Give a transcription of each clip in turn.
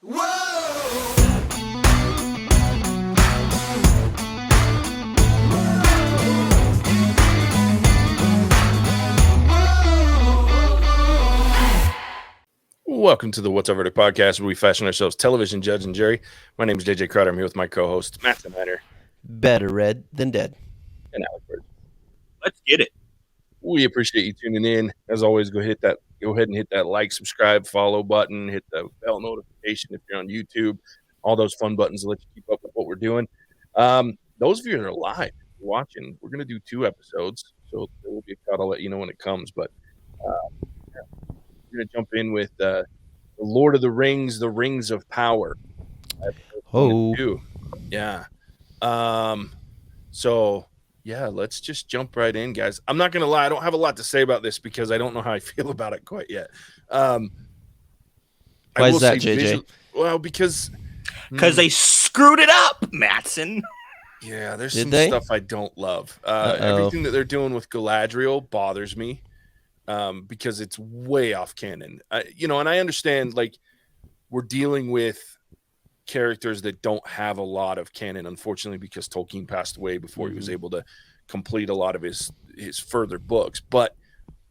Welcome to the What's Up Verdict podcast, where we fashion ourselves television judge and jury. My name is JJ Crowder. I'm here with my co-host, Mattson. Better read than dead. And Alec. Let's get it. We appreciate you tuning in. As always, go ahead and hit that like, subscribe, follow button, hit the bell notification if you're on YouTube. All those fun buttons to let you keep up with what we're doing. Those of you that are live watching, we're going to do 2 episodes, so there will be a cut. I'll let you know when it comes. But we're going to jump in with the Lord of the Rings, the Rings of Power. Yeah. So yeah, let's just jump right in, guys. I'm not gonna lie, I don't have a lot to say about this because I don't know how I feel about it quite yet. Why is that, JJ? Well, because they screwed it up, Mattson. Yeah, there's some stuff I don't love. Everything that they're doing with Galadriel bothers me, because it's way off canon. And I understand, like, we're dealing with characters that don't have a lot of canon, unfortunately, because Tolkien passed away before he was able to complete a lot of his further books. But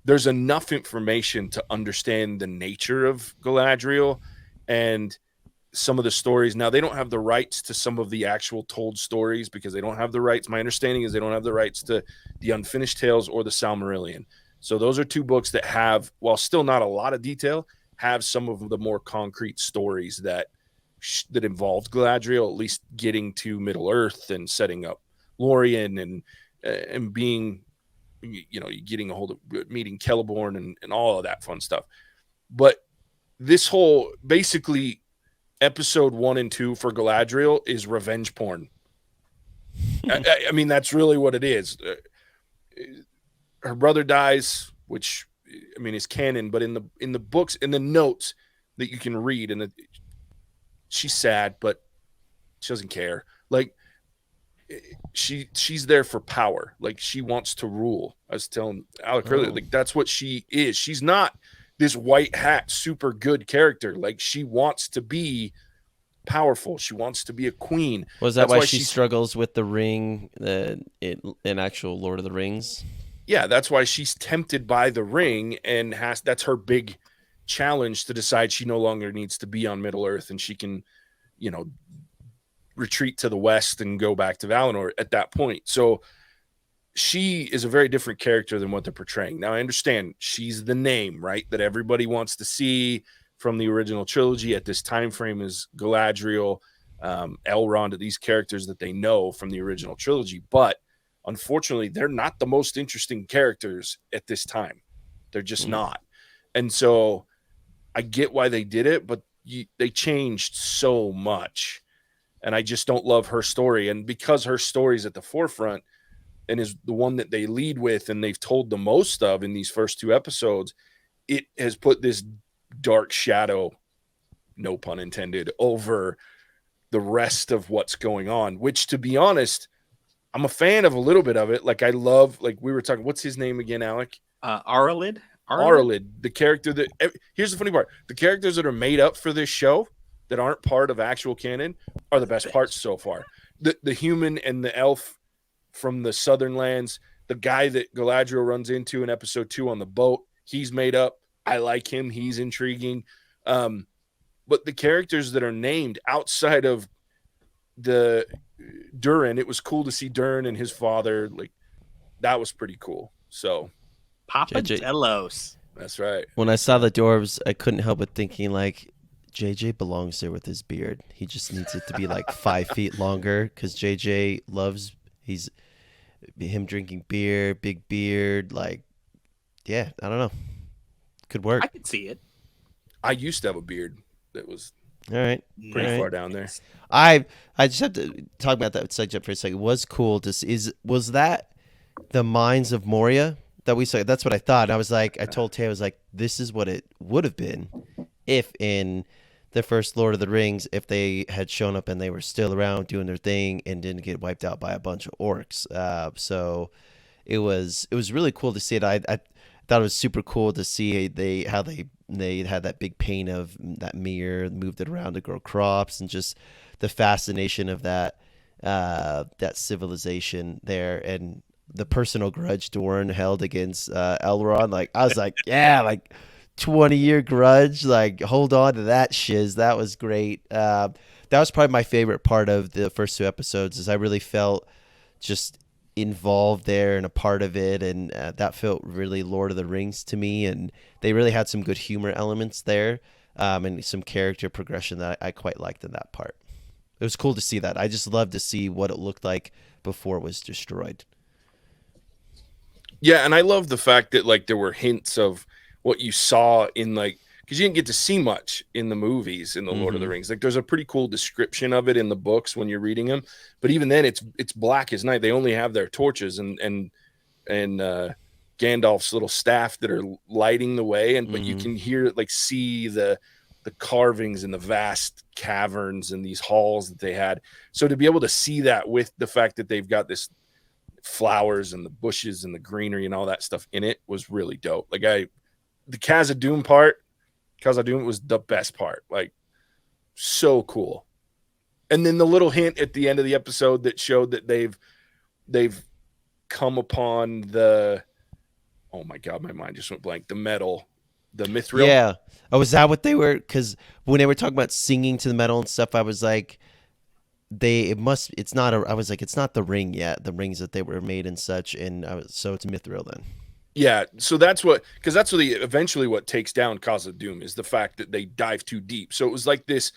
there's enough information to understand the nature of Galadriel and some of the stories. Now, they don't have the rights to some of the actual told stories because they don't have the rights. My understanding is they don't have the rights to the Unfinished Tales or the Silmarillion. So those are 2 books that have, while still not a lot of detail, have some of the more concrete stories that involved Galadriel, at least getting to Middle Earth and setting up Lorien and being, getting a hold of meeting Celeborn and all of that fun stuff. But this whole, basically, episode 1 and 2 for Galadriel is revenge porn. I mean, that's really what it is. Her brother dies, which, I mean, is canon, but in the books, in the notes that you can read, and she's sad, but she doesn't care. Like, she's there for power. Like, she wants to rule. I was telling Alec earlier, like, that's what she is. She's not this white hat, super good character. Like, she wants to be powerful. She wants to be a queen. Was that why she struggles with the ring in actual Lord of the Rings? Yeah, that's why she's tempted by the ring, and that's her big challenge to decide she no longer needs to be on Middle Earth and she can, retreat to the west and go back to Valinor at that point. So she is a very different character than what they're portraying. Now, I understand she's the name, right, that everybody wants to see from the original trilogy at this time frame is Galadriel, Elrond, these characters that they know from the original trilogy. But unfortunately, they're not the most interesting characters at this time. They're just not. And so I get why they did it, but they changed so much. And I just don't love her story. And because her story's at the forefront and is the one that they lead with and they've told the most of in these first 2 episodes, it has put this dark shadow, no pun intended, over the rest of what's going on, which, to be honest, I'm a fan of a little bit of it. Like, I love, like we were talking, what's his name again, Alec? Aralid, the character that, here's the funny part, the characters that are made up for this show that aren't part of actual canon are the best parts so far. The human and the elf from the southern lands, the guy that Galadriel runs into in episode 2 on the boat, he's made up. I like him. He's intriguing. But the characters that are named outside of the Durin, it was cool to see Durin and his father. Like, that was pretty cool. So Papa Delos. That's right. When I saw the dwarves, I couldn't help but thinking, like, JJ belongs there with his beard. He just needs it to be like 5 feet longer because JJ loves him drinking beer, big beard. Like, yeah, I don't know. Could work. I could see it. I used to have a beard that was all right, pretty far down there. I just have to talk about that subject for a second. It was cool to see. Was that the Mines of Moria that we saw? That's what I thought. I was like, I told Tay, I was like, this is what it would have been if in the first Lord of the Rings, if they had shown up and they were still around doing their thing and didn't get wiped out by a bunch of orcs. So it was really cool to see it. thought it was super cool to see how they had that big paint of that mirror, moved it around to grow crops, and just the fascination of that civilization there, and the personal grudge Doran held against Elrond. Like I was like, yeah, like 20-year grudge. Like hold on to that shiz. That was great. That was probably my favorite part of the first 2 episodes. Is I really felt just involved there and a part of it, and that felt really Lord of the Rings to me. And they really had some good humor elements there, and some character progression that I quite liked in that part. It was cool to see that. I just loved to see what it looked like before it was destroyed. Yeah, and I love the fact that like there were hints of what you saw in like, because you didn't get to see much in the movies in the Lord of the Rings. Like there's a pretty cool description of it in the books when you're reading them, but even then it's black as night. They only have their torches and Gandalf's little staff that are lighting the way, but you can hear like see the carvings in the vast caverns and these halls that they had. So to be able to see that with the fact that they've got this flowers and the bushes and the greenery and all that stuff in it was really dope. Like the Khazad-dûm was the best part. Like so cool. And then the little hint at the end of the episode that showed that they've come upon the, oh my God, my mind just went blank. The metal, the mithril. Yeah. Oh, is that what they were? Because when they were talking about singing to the metal and stuff, I was like, it's not the ring yet. The rings that they were made and such, and so it's mithril then. Yeah, so that's what eventually what takes down Khazad-dûm is the fact that they dive too deep. So it was like this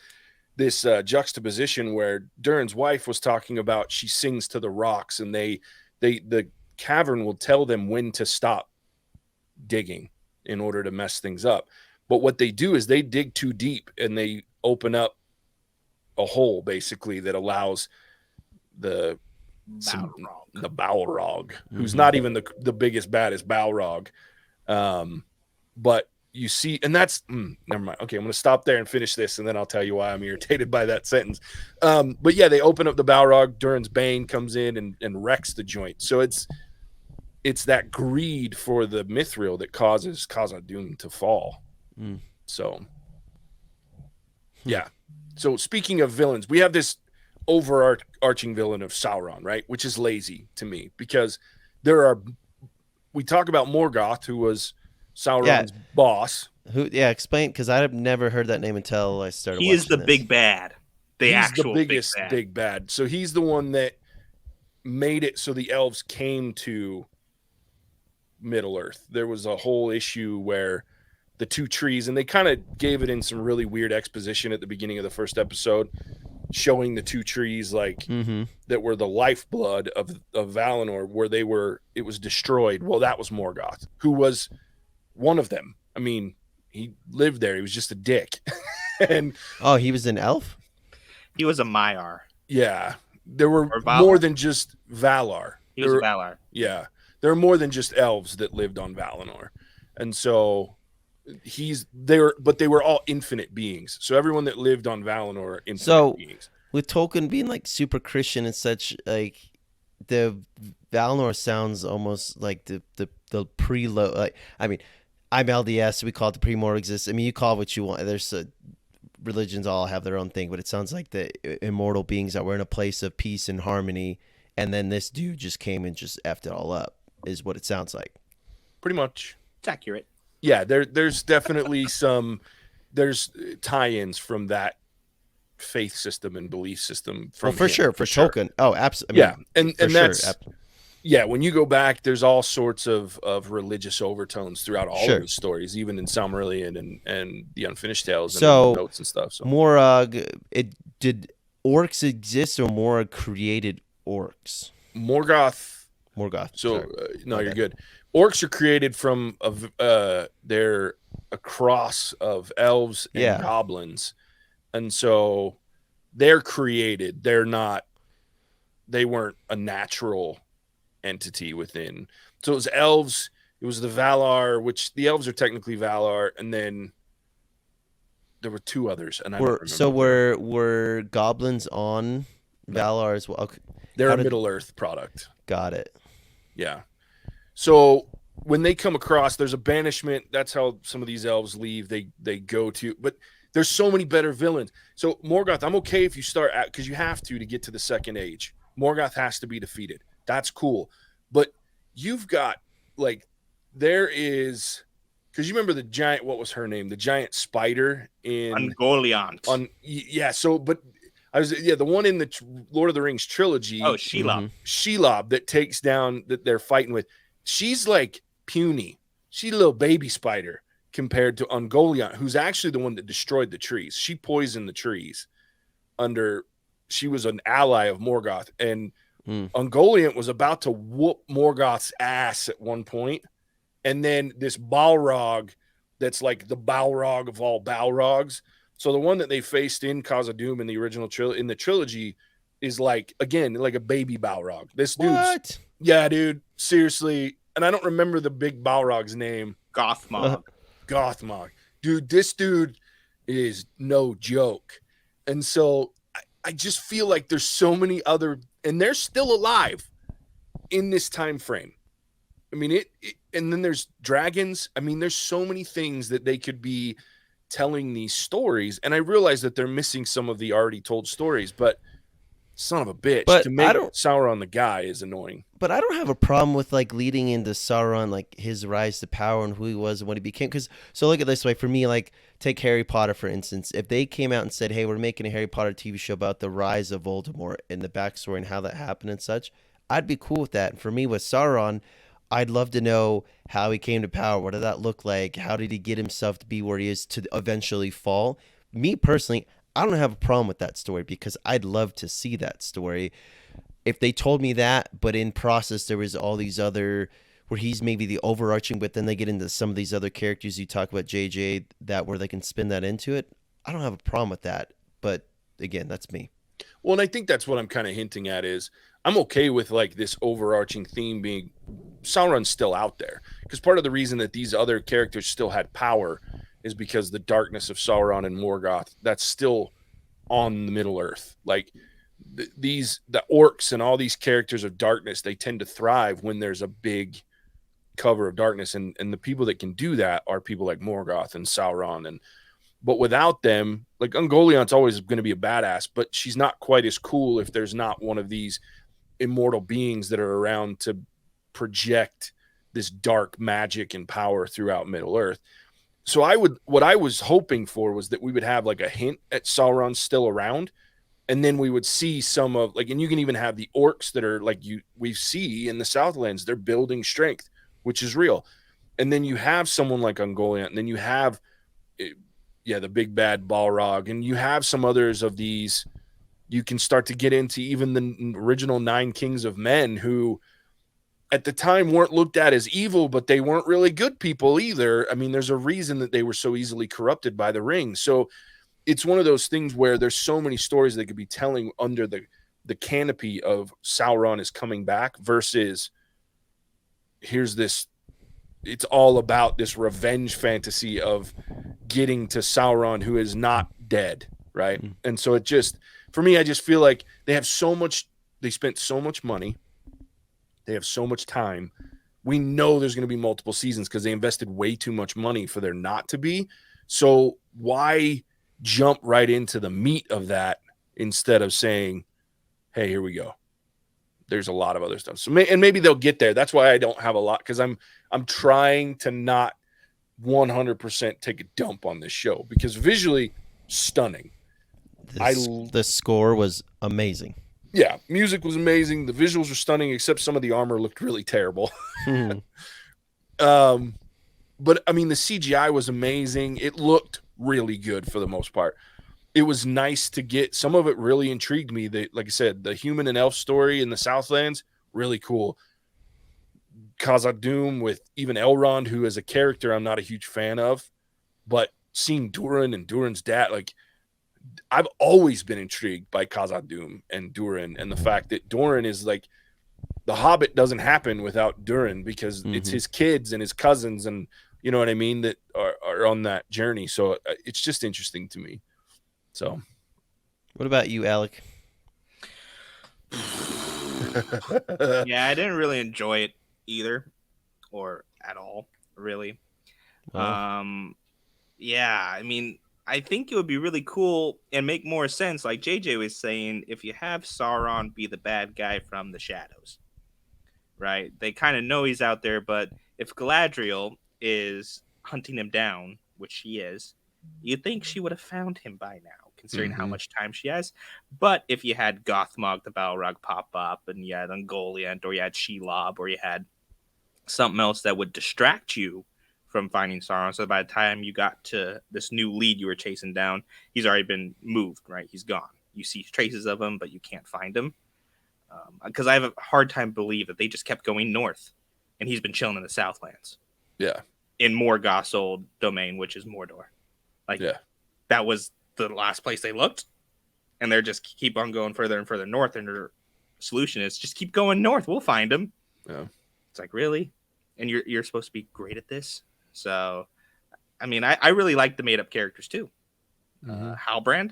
juxtaposition where Durin's wife was talking about she sings to the rocks, and the cavern will tell them when to stop digging in order to mess things up. But what they do is they dig too deep and they open up a hole basically that allows the Balrog, who's not even the biggest, baddest Balrog. But you see, and that's never mind. Okay, I'm going to stop there and finish this, and then I'll tell you why I'm irritated by that sentence. But yeah, they open up the Balrog. Durin's Bane comes in and wrecks the joint. So it's that greed for the mithril that causes Khazad-dûm to fall. So yeah. So speaking of villains, we have this overarching villain of Sauron, right? Which is lazy to me because we talk about Morgoth, who was Sauron's boss. Explain, because I've never heard that name until I started. He is the big bad. He's the biggest big bad. So he's the one that made it so the elves came to Middle Earth. There was a whole issue where the 2 trees, and they kind of gave it in some really weird exposition at the beginning of the first episode, showing the 2 trees like that were the lifeblood of Valinor, where it was destroyed. Well, that was Morgoth, who was one of them. I mean, he lived there. He was just a dick. And he was an elf? He was a Maiar. Yeah. There were more than just Valar. He was Valar. Yeah. There are more than just elves that lived on Valinor. And so but they were all infinite beings. So everyone that lived on Valinor are infinite beings. With Tolkien being like super Christian and such, like the Valinor sounds almost like the preload. Like, I mean, I'm LDS, we call it the pre-mortal existence. I mean, you call it what you want. There's religions all have their own thing, but it sounds like the immortal beings that were in a place of peace and harmony, and then this dude just came and just effed it all up, is what it sounds like. Pretty much. It's accurate. Yeah, there's definitely there's tie-ins from that faith system and belief system from for Tolkien. Oh, absolutely. Yeah, and that's yeah. When you go back, there's all sorts of religious overtones throughout all of the stories, even in Silmarillion and the Unfinished Tales and notes and stuff. So Morag, did orcs exist, or Morag created orcs? Morgoth. So no, you're good. Orcs are created from they're a cross of elves and goblins, and so they're created. They weren't a natural entity within. So it was elves. It was the Valar, which the elves are technically Valar, and then there were 2 others. And were goblins on Valar as well? Okay. They're a Middle Earth product. Got it. Yeah. So when they come across, there's a banishment. That's how some of these elves leave. They go to, but there's so many better villains. So Morgoth, I'm okay if you start at, because you have to get to the second age. Morgoth has to be defeated. That's cool. But you've got like, there is, because you remember the giant, what was her name? The giant spider in Ungoliant. Yeah. So, but the one in the Lord of the Rings trilogy. Oh, Shelob. Shelob that takes down, that they're fighting with. She's like puny. She's a little baby spider compared to Ungoliant, who's actually the one that destroyed the trees. She poisoned the trees she was an ally of Morgoth, and Ungoliant was about to whoop Morgoth's ass at one point. And then this Balrog, that's like the Balrog of all Balrogs. So the one that they faced in Khazad-dûm in the original trilogy is like, again, like a baby Balrog. This dude's, yeah, dude, seriously. And I don't remember the big Balrog's name. Gothmog. Gothmog. Dude, this dude is no joke. And so I just feel like there's so many other, and they're still alive in this time frame. I mean, and then there's dragons. I mean, there's so many things that they could be telling these stories. And I realize that they're missing some of the already told stories, but son of a bitch, but to make Sauron the guy is annoying. But I don't have a problem with like leading into Sauron, like his rise to power and who he was and what he became. Because so look at this way, for me, like take Harry Potter for instance. If they came out and said, "Hey, we're making a Harry Potter TV show about the rise of Voldemort and the backstory and how that happened and such," I'd be cool with that. And for me, with Sauron, I'd love to know how he came to power. What did that look like? How did he get himself to be where he is to eventually fall? Me personally, I don't have a problem with that story because I'd love to see that story. If they told me that, but in process there was all these other, where he's maybe the overarching, but then they get into some of these other characters you talk about, JJ, that where they can spin that into it, I don't have a problem with that. But again, that's me. Well, and I think that's what I'm kind of hinting at is I'm okay with like this overarching theme being Sauron's still out there. Because part of the reason that these other characters still had power is because the darkness of Sauron and Morgoth, that's still on the Middle Earth. Like the orcs and all these characters of darkness, they tend to thrive when there's a big cover of darkness. And the people that can do that are people like Morgoth and Sauron. But without them, like Ungoliant's always going to be a badass, but she's not quite as cool if there's not one of these immortal beings that are around to project this dark magic and power throughout Middle Earth. So what I was hoping for was that we would have like a hint at Sauron still around, and then we would see some of like, and you can even have the orcs that are like we see in the Southlands, they're building strength, which is real. And then you have someone like Ungoliant, and then you have, the big bad Balrog, and you have some others of these. You can start to get into even the original 9 Kings of Men, who at the time weren't looked at as evil, but they weren't really good people either. I mean, there's a reason that they were so easily corrupted by the ring. So it's one of those things where there's so many stories they could be telling under the canopy of Sauron is coming back versus here's this, it's all about this revenge fantasy of getting to Sauron, who is not dead. Right. Mm-hmm. And so it just, for me, I just feel like they spent so much money. They have so much time. We know there's going to be multiple seasons because they invested way too much money for there not to be. So why jump right into the meat of that instead of saying, hey, here we go. There's a lot of other stuff. So and maybe they'll get there. That's why I don't have a lot, because I'm trying to not 100% take a dump on this show because visually stunning. The score was amazing. Yeah, music was amazing. The visuals were stunning, except some of the armor looked really terrible. But I mean, the CGI was amazing. It looked really good for the most part. It was nice to get some of it. Really intrigued me. Like I said, the human and elf story in the Southlands, really cool. Khazad-dûm with even Elrond, who as a character I'm not a huge fan of, but seeing Durin and Durin's dad, like, I've always been intrigued by Khazad-dûm and Durin, and the fact that Durin is like, the Hobbit doesn't happen without Durin because it's his kids and his cousins and you know what I mean, that are on that journey. So it's just interesting to me. So what about you, Alec? Yeah, I didn't really enjoy it either, or at all, really. Well. Yeah, I mean, I think it would be really cool and make more sense, like JJ was saying, if you have Sauron be the bad guy from the shadows, right? They kind of know he's out there, but if Galadriel is hunting him down, which she is, you'd think she would have found him by now, considering how much time she has. But if you had Gothmog the Balrog pop up, and you had Ungoliant, or you had Shelob, or you had something else that would distract you from finding Sauron, so by the time you got to this new lead you were chasing down, he's already been moved, right? He's gone. You see traces of him, but you can't find him. Because I have a hard time believe that they just kept going north, and he's been chilling in the Southlands. Yeah. In Morgoth's old domain, which is Mordor. Like, that was the last place they looked, and they're just keep on going further and further north, and their solution is just keep going north. We'll find him. Yeah. It's like, really? And you're supposed to be great at this? So, I mean, I really like the made-up characters, too. Halbrand?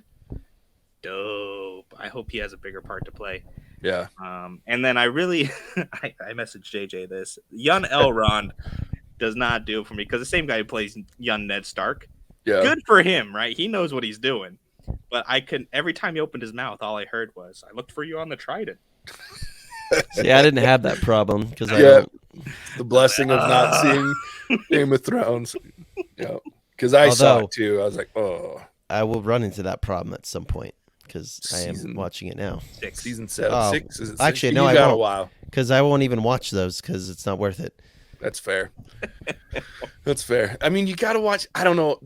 Dope. I hope he has a bigger part to play. Yeah. And then I really, I messaged JJ this. Young Elrond does not do it for me, because the same guy who plays young Ned Stark. Yeah. Good for him, right? He knows what he's doing. But I couldn't, every time he opened his mouth, all I heard was, I looked for you on the Trident. See, I didn't have that problem because the blessing of not seeing Game of Thrones. Yeah. Because I saw it too. I was like, oh. I will run into that problem at some point. Because I am watching it now. Season 7. 6? Is it 6? Actually, no, I got a while. Because I won't even watch those because it's not worth it. That's fair. That's fair. I mean, you got to watch. I don't know.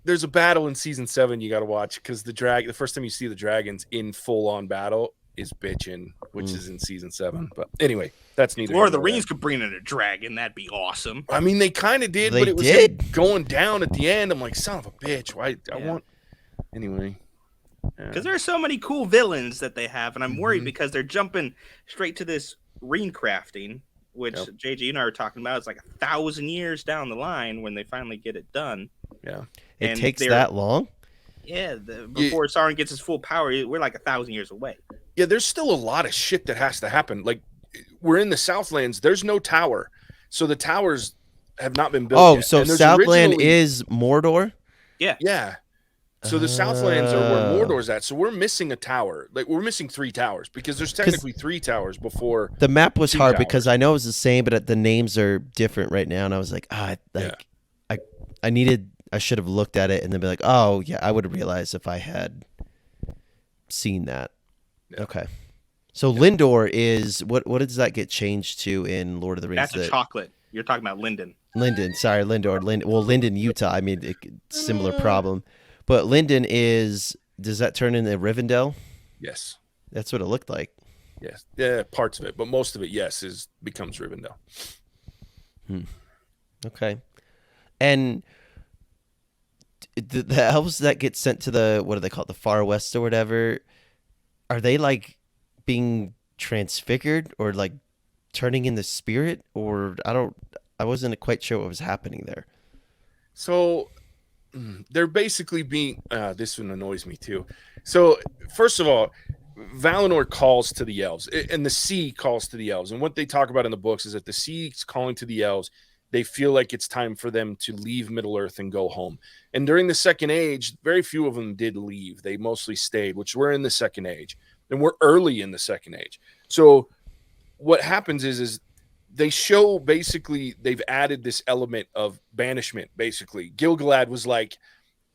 There's a battle in season 7 you got to watch, because the first time you see the dragons in full on battle is bitchin', which is in season 7. But anyway, that's neither. Lord of the Rings could bring in a dragon. That'd be awesome. I mean, they kind of did, but it was going down at the end. I'm like, son of a bitch. Why? I want. Anyway. Because there are so many cool villains that they have, and I'm worried because they're jumping straight to this ring crafting, which JJ and I were talking about. It's like 1,000 years down the line when they finally get it done. Yeah, it takes that long. Yeah, before Sauron gets his full power, we're like 1,000 years away. Yeah, there's still a lot of shit that has to happen. Like, we're in the Southlands. There's no tower, so the towers have not been built. Yet. So Southland is Mordor. Yeah. So the Southlands are where Mordor's at. So we're missing a tower. Like, we're missing 3 towers, because there's technically 3 towers before. The map was hard because I know it's the same, but the names are different right now. And I was like, I should have looked at it and then be like, oh yeah, I would have realized if I had seen that. Yeah. Okay. So Lindor is what does that get changed to in Lord of the Rings? That's a chocolate. You're talking about Linden. Sorry, Lindor. Linden, Utah. I mean, similar problem. But Linden does that turn into Rivendell? Yes. That's what it looked like. Yes. Yeah, parts of it. But most of it, yes, becomes Rivendell. Okay. And the elves that get sent to the, what do they call it, the Far West or whatever, are they like being transfigured or like turning into spirit? Or I wasn't quite sure what was happening there. So they're basically being this one annoys me too. So first of all, Valinor calls to the elves, and the sea calls to the elves, and what they talk about in the books is that the sea is calling to the elves. They feel like it's time for them to leave Middle-earth and go home. And during the Second Age, very few of them did leave. They mostly stayed, which we're in the Second Age, and we're early in the Second Age. So what happens is they show, basically, they've added this element of banishment, basically. Gil-galad was like,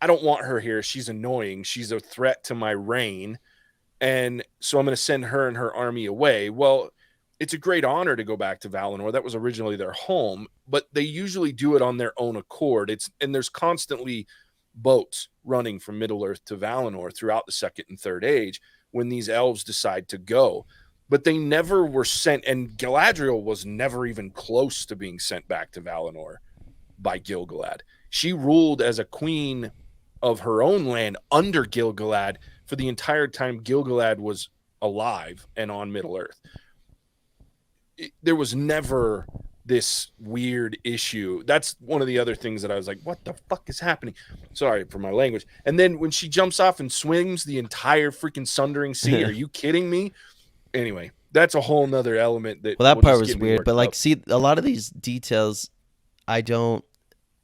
I don't want her here. She's annoying. She's a threat to my reign. And so I'm going to send her and her army away. Well, it's a great honor to go back to Valinor. That was originally their home, but they usually do it on their own accord. And there's constantly boats running from Middle-earth to Valinor throughout the Second and Third Age when these elves decide to go. But they never were sent, and Galadriel was never even close to being sent back to Valinor by Gil-galad. She ruled as a queen of her own land under Gil-galad for the entire time Gil-galad was alive and on Middle-earth. There was never this weird issue. That's one of the other things that I was like, what the fuck is happening? Sorry for my language. And then when she jumps off and swims the entire freaking Sundering Sea, are you kidding me? Anyway, that's a whole nother element that. Well, that part was weird, but like, see, a lot of these details, I don't.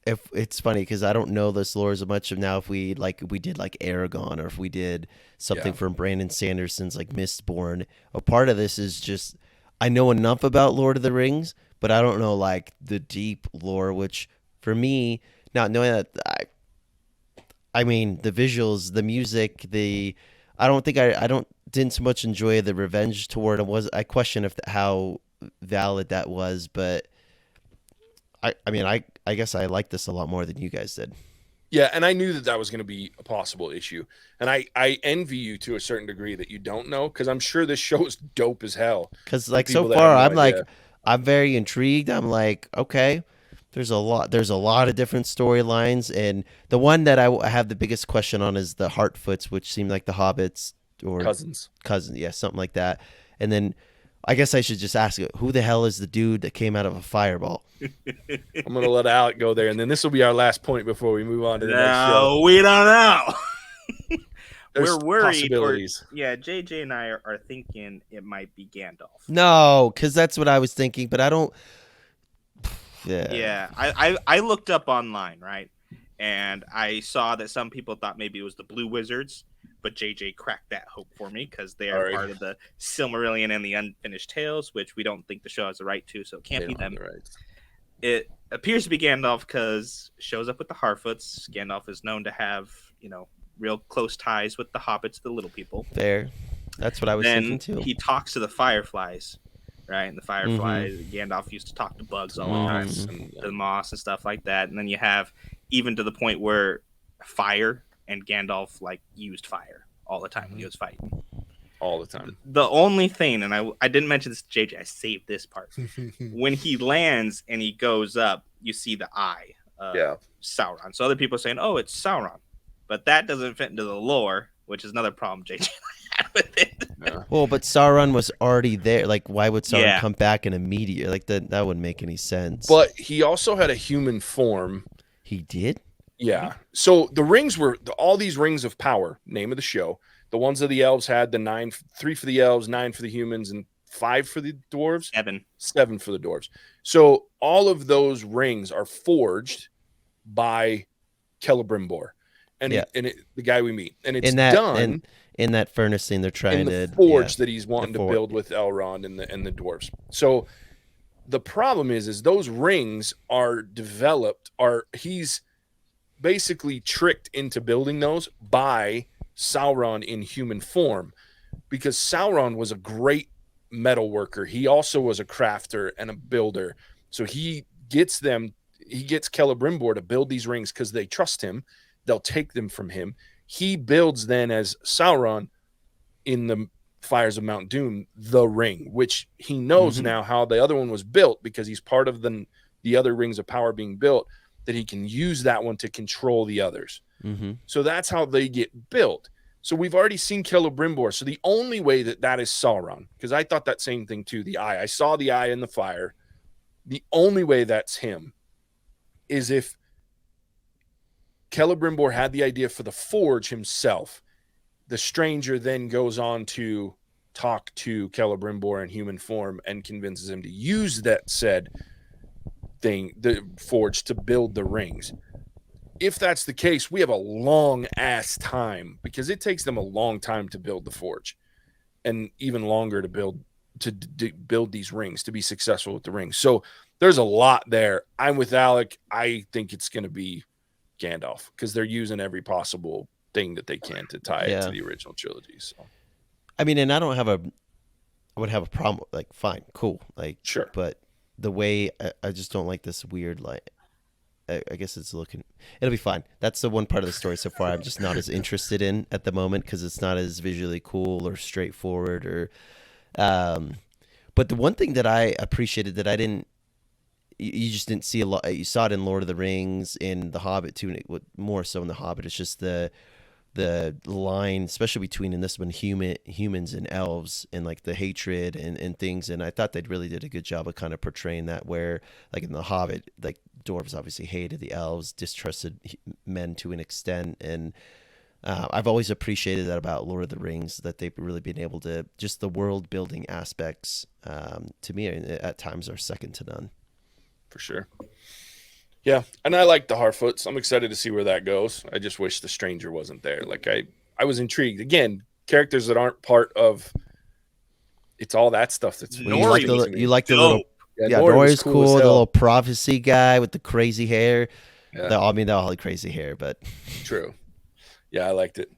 If it's funny because I don't know this lore as much of now. If we did like Aragon, or if we did something from Brandon Sanderson's like Mistborn, a part of this is just I know enough about Lord of the Rings, but I don't know like the deep lore. Which for me, not knowing that, I mean the visuals, the music, I don't think I don't didn't so much enjoy the revenge toward. I question if how valid that was, but I mean, I guess I like this a lot more than you guys did. Yeah, and I knew that was going to be a possible issue. And I envy you to a certain degree that you don't know, because I'm sure this show is dope as hell. Because like so far, I'm like, I'm very intrigued. I'm like, okay, there's a lot of different storylines, and the one that I have the biggest question on is the Hartfoots, which seem like the Hobbits or cousins, yeah, something like that. And then I guess I should just ask it, who the hell is the dude that came out of a fireball? I'm going to let Alec go there, and then this will be our last point before we move on to the next show. No, we don't know. We're worried. Yeah, JJ and I are thinking it might be Gandalf. No, because that's what I was thinking, but I don't. Yeah. Yeah, I looked up online, right? And I saw that some people thought maybe it was the Blue Wizards, but JJ cracked that hope for me because they are part of the Silmarillion and the Unfinished Tales, which we don't think the show has the right to, so it can't be them. It appears to be Gandalf because shows up with the Harfoots. Gandalf is known to have, real close ties with the hobbits, the little people. Fair. That's what I was thinking too. He talks to the fireflies, right? And the fireflies, Gandalf used to talk to bugs all the time, and the moss and stuff like that. And then you have even to the point where fire and Gandalf used fire all the time when he was fighting. All the time. The only thing, and I didn't mention this to JJ, I saved this part. When he lands and he goes up, you see the eye of Sauron. So other people are saying, oh, it's Sauron. But that doesn't fit into the lore, which is another problem JJ had with it. Yeah. Well, but Sauron was already there. Like, why would Sauron come back in a meteor? Like, that wouldn't make any sense. But he also had a human form. He did? Yeah. So the rings were all these rings of power, name of the show. The ones that the elves had, 3 for the elves, 9 for the humans, and 5 for the dwarves. 7 for the dwarves. So all of those rings are forged by Celebrimbor, and the guy we meet, and it's done in that furnace thing. They're trying to forge that he's wanting to build with Elrond and the dwarves. So the problem is those rings are developed. He's basically tricked into building those by Sauron in human form, because Sauron was a great metal worker. He also was a crafter and a builder. So he gets Celebrimbor to build these rings because they trust him. They'll take them from him. He builds then as Sauron in the Fires of Mount Doom the ring, which he knows now how the other one was built, because he's part of the other rings of power being built, that he can use that one to control the others. So that's how they get built. So we've already seen Celebrimbor. So the only way that is Sauron, because I thought that same thing too, the eye. I saw the eye in the fire. The only way that's him is if Celebrimbor had the idea for the forge himself. The stranger then goes on to talk to Celebrimbor in human form and convinces him to use that said thing, the forge, to build the rings. If that's the case, we have a long ass time, because it takes them a long time to build the forge, and even longer to build these rings, to be successful with the rings. So there's a lot there. I'm with Alec. I think it's going to be Gandalf, because they're using every possible thing that they can to tie it to the original trilogy. So, I mean, and I would have a problem. Like, fine, cool, like, sure, but the way I just don't like this weird, like, I guess it'll be fine. That's the one part of the story so far I'm just not as interested in at the moment, because it's not as visually cool or straightforward, or but the one thing that I appreciated that you just didn't see a lot. You saw it in Lord of the Rings, in The Hobbit too, and more so in The Hobbit. It's just the line, especially between, in this one, humans and elves, and like the hatred and things. And I thought they really did a good job of kind of portraying that, where like in The Hobbit, like dwarves obviously hated the elves, distrusted men to an extent. And I've always appreciated that about Lord of the Rings, that they've really been able to, just the world building aspects, to me at times are second to none. For sure. Yeah, and I like the Harfoots. I'm excited to see where that goes. I just wish the Stranger wasn't there. Like I was intrigued. Again, characters that aren't part of. It's all that stuff that's Nori really you like the dope. little Yeah, Nori's was cool. as The hell. little prophecy guy with the crazy hair. Yeah. I mean, they all had crazy hair, but True. Yeah, I liked it.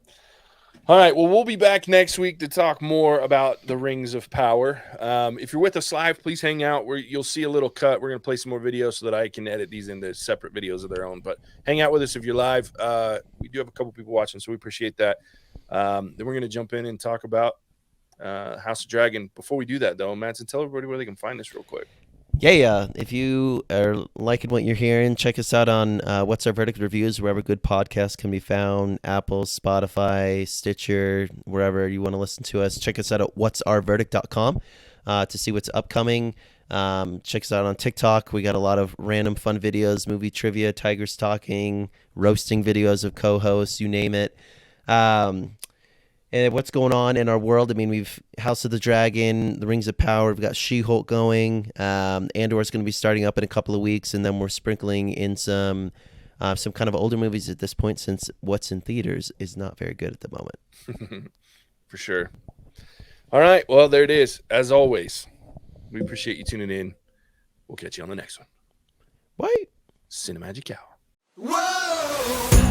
All right, well, we'll be back next week to talk more about the Rings of Power. If you're with us live, please hang out. You'll see a little cut. We're going to play some more videos so that I can edit these into separate videos of their own. But hang out with us if you're live. We do have a couple people watching, so we appreciate that. Then we're going to jump in and talk about House of Dragon. Before we do that, though, Mattson, tell everybody where they can find us real quick. yeah. If you are liking what you're hearing, check us out on What's Our Verdict Reviews, wherever good podcasts can be found, Apple, Spotify, Stitcher, wherever you want to listen to us. Check us out at whatsourverdict.com to see what's upcoming. Check us out on TikTok. We got a lot of random fun videos, movie trivia, Tigers talking, roasting videos of co-hosts, you name it. And what's going on in our world. I mean, we've House of the Dragon, The Rings of Power. We've got She-Hulk going. Andor's going to be starting up in a couple of weeks, and then we're sprinkling in some kind of older movies at this point, since what's in theaters is not very good at the moment. For sure. All right, well, there it is. As always, we appreciate you tuning in. We'll catch you on the next one. Wait. Cinemagic Hour. Whoa!